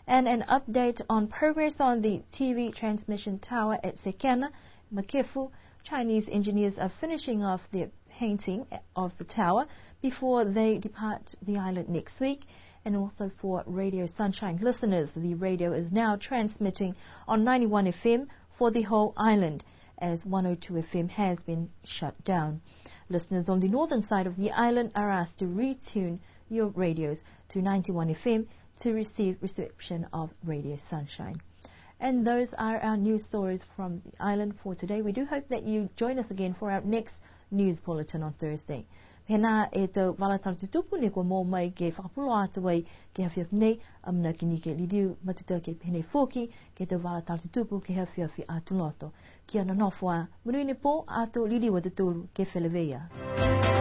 And an update on progress on the TV transmission tower at Sekena, Makifu. Chinese engineers are finishing off their painting of the tower before they depart the island next week. And also for Radio Sunshine listeners, the radio is now transmitting on 91 FM for the whole island, as 102 FM has been shut down. Listeners on the northern side of the island are asked to retune your radios to 91 FM to receive reception of Radio Sunshine. And those are our news stories from the island for today. We do hope that you join us again for our next news bulletin on Thursday. Pena e tau walatal tutupu ne ko mō mai ke whakapulo atawai ke hawhiawhi nei amna ki ni ke lidiu matuta ke pene fōki ke tau walatal tutupu ke hawhiawhi atu loto. Ki ana nofua, munui ne pō ato lidiu atuturu ke wheleweia.